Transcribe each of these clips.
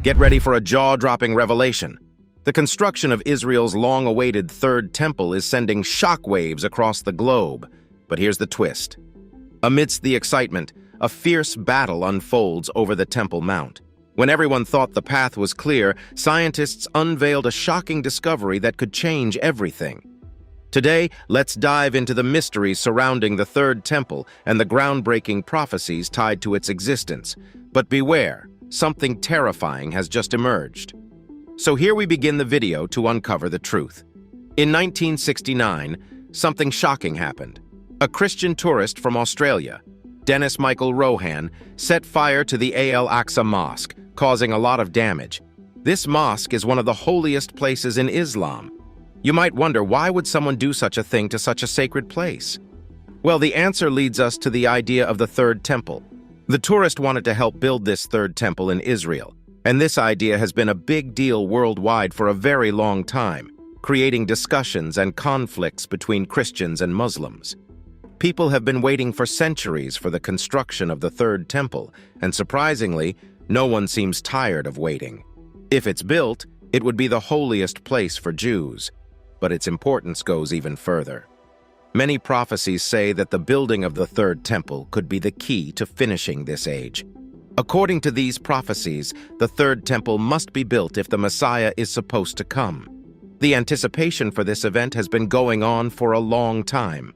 Get ready for a jaw-dropping revelation. The construction of Israel's long-awaited Third Temple is sending shockwaves across the globe. But here's the twist. Amidst the excitement, a fierce battle unfolds over the Temple Mount. When everyone thought the path was clear, scientists unveiled a shocking discovery that could change everything. Today, let's dive into the mysteries surrounding the Third Temple and the groundbreaking prophecies tied to its existence. But beware, something terrifying has just emerged. So here we begin the video to uncover the truth. In 1969, something shocking happened. A Christian tourist from Australia, Michael Rohan, set fire to the Aqsa mosque, causing a lot of damage. This mosque is one of the holiest places in Islam. You might wonder, why would someone do such a thing to such a sacred place? Well, the answer leads us to the idea of the Third Temple. The tourist wanted to help build this Third Temple in Israel, and this idea has been a big deal worldwide for a very long time, creating discussions and conflicts between Christians and Muslims. People have been waiting for centuries for the construction of the Third Temple, and surprisingly, no one seems tired of waiting. If it's built, it would be the holiest place for Jews, but its importance goes even further. Many prophecies say that the building of the Third Temple could be the key to finishing this age. According to these prophecies, the Third Temple must be built if the Messiah is supposed to come. The anticipation for this event has been going on for a long time.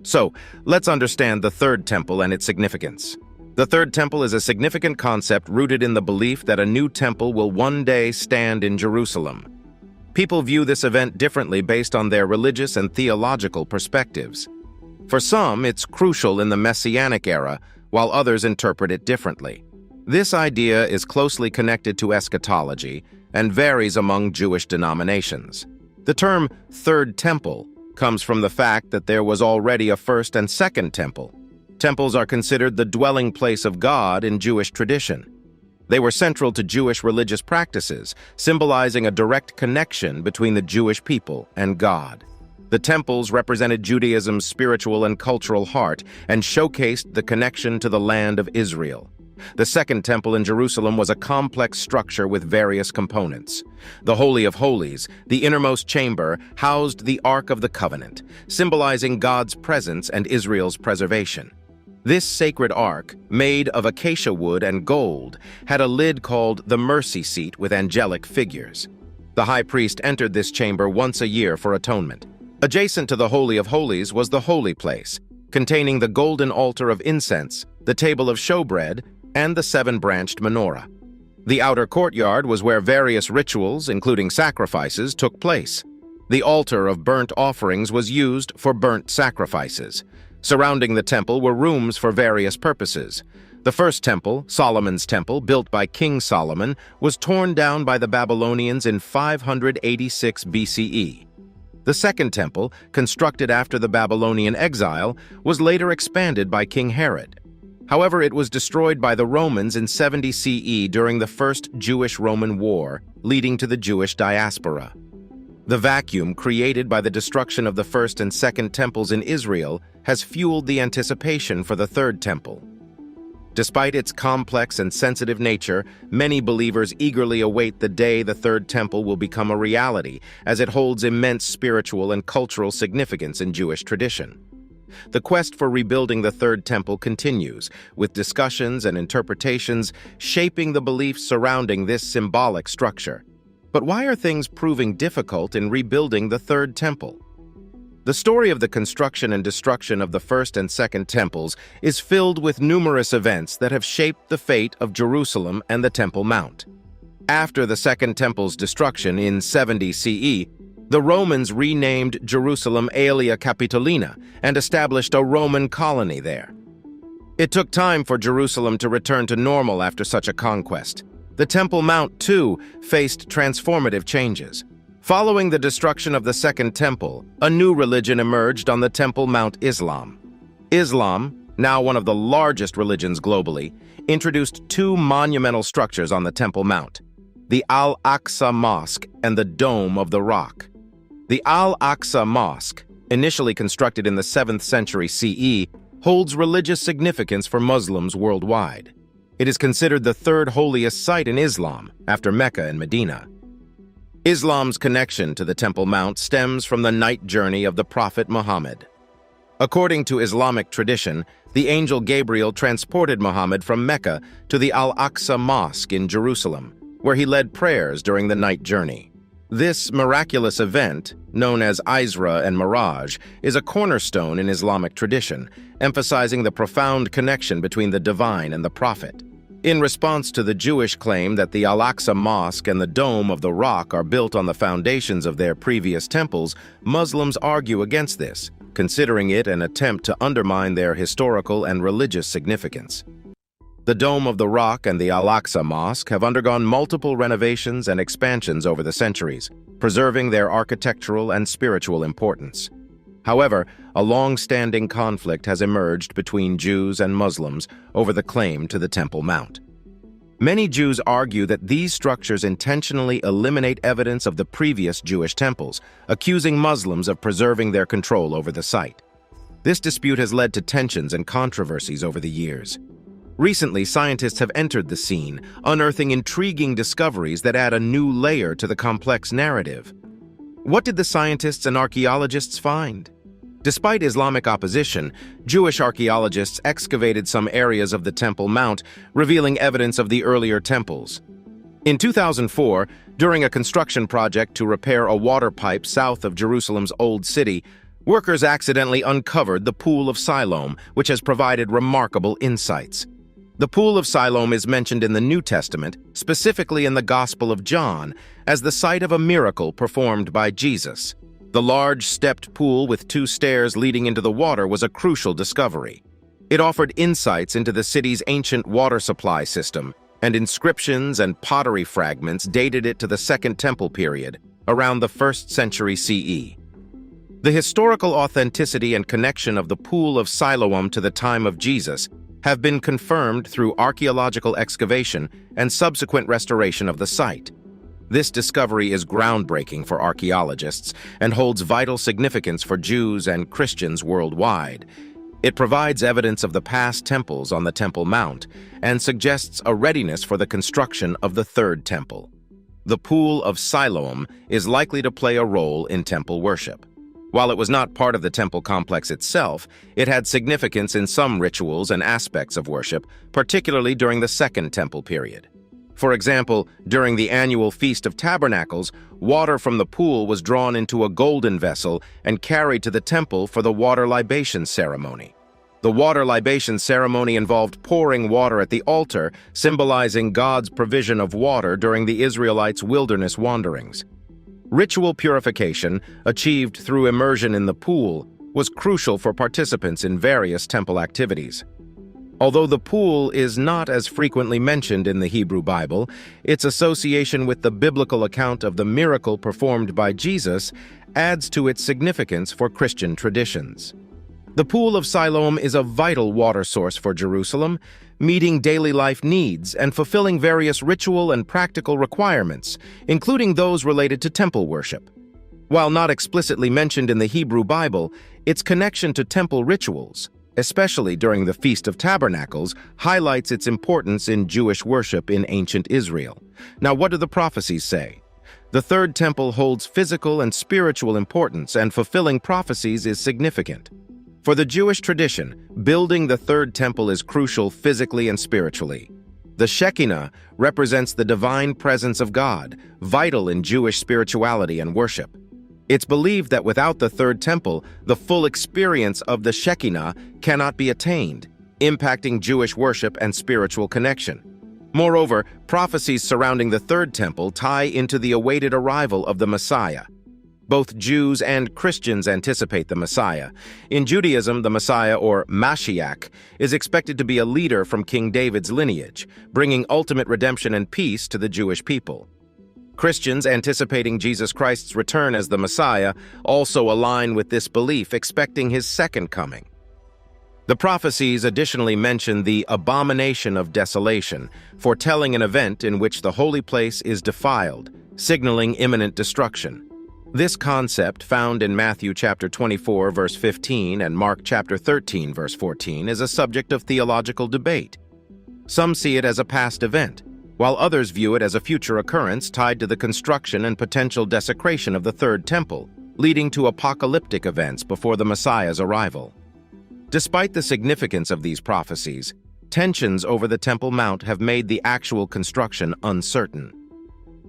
So, let's understand the Third Temple and its significance. The Third Temple is a significant concept rooted in the belief that a new temple will one day stand in Jerusalem. People view this event differently based on their religious and theological perspectives. For some, it's crucial in the Messianic era, while others interpret it differently. This idea is closely connected to eschatology and varies among Jewish denominations. The term Third Temple comes from the fact that there was already a First and Second Temple. Temples are considered the dwelling place of God in Jewish tradition. They were central to Jewish religious practices, symbolizing a direct connection between the Jewish people and God. The temples represented Judaism's spiritual and cultural heart and showcased the connection to the land of Israel. The Second Temple in Jerusalem was a complex structure with various components. The Holy of Holies, the innermost chamber, housed the Ark of the Covenant, symbolizing God's presence and Israel's preservation. This sacred ark, made of acacia wood and gold, had a lid called the mercy seat with angelic figures. The high priest entered this chamber once a year for atonement. Adjacent to the Holy of Holies was the holy place, containing the golden altar of incense, the table of showbread, and the seven-branched menorah. The outer courtyard was where various rituals, including sacrifices, took place. The altar of burnt offerings was used for burnt sacrifices. Surrounding the temple were rooms for various purposes. The first temple, Solomon's Temple, built by King Solomon, was torn down by the Babylonians in 586 BCE. The second temple, constructed after the Babylonian exile, was later expanded by King Herod. However, it was destroyed by the Romans in 70 CE during the First Jewish-Roman War, leading to the Jewish diaspora. The vacuum created by the destruction of the First and Second Temples in Israel has fueled the anticipation for the Third Temple. Despite its complex and sensitive nature, many believers eagerly await the day the Third Temple will become a reality, as it holds immense spiritual and cultural significance in Jewish tradition. The quest for rebuilding the Third Temple continues, with discussions and interpretations shaping the beliefs surrounding this symbolic structure. But why are things proving difficult in rebuilding the Third Temple? The story of the construction and destruction of the First and Second Temples is filled with numerous events that have shaped the fate of Jerusalem and the Temple Mount. After the Second Temple's destruction in 70 CE, the Romans renamed Jerusalem Aelia Capitolina and established a Roman colony there. It took time for Jerusalem to return to normal after such a conquest. The Temple Mount, too, faced transformative changes. Following the destruction of the Second Temple, a new religion emerged on the Temple Mount: Islam. Islam, now one of the largest religions globally, introduced two monumental structures on the Temple Mount: the Al-Aqsa Mosque and the Dome of the Rock. The Al-Aqsa Mosque, initially constructed in the 7th century CE, holds religious significance for Muslims worldwide. It is considered the third holiest site in Islam, after Mecca and Medina. Islam's connection to the Temple Mount stems from the night journey of the Prophet Muhammad. According to Islamic tradition, the angel Gabriel transported Muhammad from Mecca to the Aqsa mosque in Jerusalem, where he led prayers during the night journey. This miraculous event, known as Isra and Miraj, is a cornerstone in Islamic tradition, emphasizing the profound connection between the divine and the prophet. In response to the Jewish claim that the Al-Aqsa Mosque and the Dome of the Rock are built on the foundations of their previous temples, Muslims argue against this, considering it an attempt to undermine their historical and religious significance. The Dome of the Rock and the Al-Aqsa Mosque have undergone multiple renovations and expansions over the centuries, preserving their architectural and spiritual importance. However, a long-standing conflict has emerged between Jews and Muslims over the claim to the Temple Mount. Many Jews argue that these structures intentionally eliminate evidence of the previous Jewish temples, accusing Muslims of preserving their control over the site. This dispute has led to tensions and controversies over the years. Recently, scientists have entered the scene, unearthing intriguing discoveries that add a new layer to the complex narrative. What did the scientists and archaeologists find? Despite Islamic opposition, Jewish archaeologists excavated some areas of the Temple Mount, revealing evidence of the earlier temples. In 2004, during a construction project to repair a water pipe south of Jerusalem's Old City, workers accidentally uncovered the Pool of Siloam, which has provided remarkable insights. The Pool of Siloam is mentioned in the New Testament, specifically in the Gospel of John, as the site of a miracle performed by Jesus. The large stepped pool with 2 stairs leading into the water was a crucial discovery. It offered insights into the city's ancient water supply system, and inscriptions and pottery fragments dated it to the Second Temple period, around the 1st century CE. The historical authenticity and connection of the Pool of Siloam to the time of Jesus have been confirmed through archaeological excavation and subsequent restoration of the site. This discovery is groundbreaking for archaeologists and holds vital significance for Jews and Christians worldwide. It provides evidence of the past temples on the Temple Mount and suggests a readiness for the construction of the Third Temple. The Pool of Siloam is likely to play a role in temple worship. While it was not part of the temple complex itself, it had significance in some rituals and aspects of worship, particularly during the Second Temple period. For example, during the annual Feast of Tabernacles, water from the pool was drawn into a golden vessel and carried to the temple for the water libation ceremony. The water libation ceremony involved pouring water at the altar, symbolizing God's provision of water during the Israelites' wilderness wanderings. Ritual purification, achieved through immersion in the pool, was crucial for participants in various temple activities. Although the pool is not as frequently mentioned in the Hebrew Bible, its association with the biblical account of the miracle performed by Jesus adds to its significance for Christian traditions. The Pool of Siloam is a vital water source for Jerusalem, meeting daily life needs and fulfilling various ritual and practical requirements, including those related to temple worship. While not explicitly mentioned in the Hebrew Bible, its connection to temple rituals, especially during the Feast of Tabernacles, highlights its importance in Jewish worship in ancient Israel. Now, what do the prophecies say? The Third Temple holds physical and spiritual importance, and fulfilling prophecies is significant. For the Jewish tradition, building the Third Temple is crucial physically and spiritually. The Shekinah represents the divine presence of God, vital in Jewish spirituality and worship. It's believed that without the Third Temple, the full experience of the Shekinah cannot be attained, impacting Jewish worship and spiritual connection. Moreover, prophecies surrounding the Third Temple tie into the awaited arrival of the Messiah. Both Jews and Christians anticipate the Messiah. In Judaism, the Messiah, or Mashiach, is expected to be a leader from King David's lineage, bringing ultimate redemption and peace to the Jewish people. Christians anticipating Jesus Christ's return as the Messiah also align with this belief, expecting his second coming. The prophecies additionally mention the abomination of desolation, foretelling an event in which the holy place is defiled, signaling imminent destruction. This concept, found in Matthew chapter 24, verse 15, and Mark chapter 13, verse 14, is a subject of theological debate. Some see it as a past event, while others view it as a future occurrence tied to the construction and potential desecration of the Third Temple, leading to apocalyptic events before the Messiah's arrival. Despite the significance of these prophecies, tensions over the Temple Mount have made the actual construction uncertain.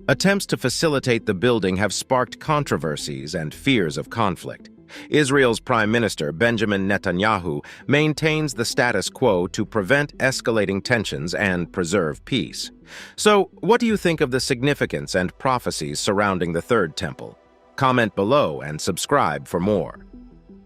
Attempts to facilitate the building have sparked controversies and fears of conflict. Israel's Prime Minister Benjamin Netanyahu maintains the status quo to prevent escalating tensions and preserve peace. So, what do you think of the significance and prophecies surrounding the Third Temple? Comment below and subscribe for more.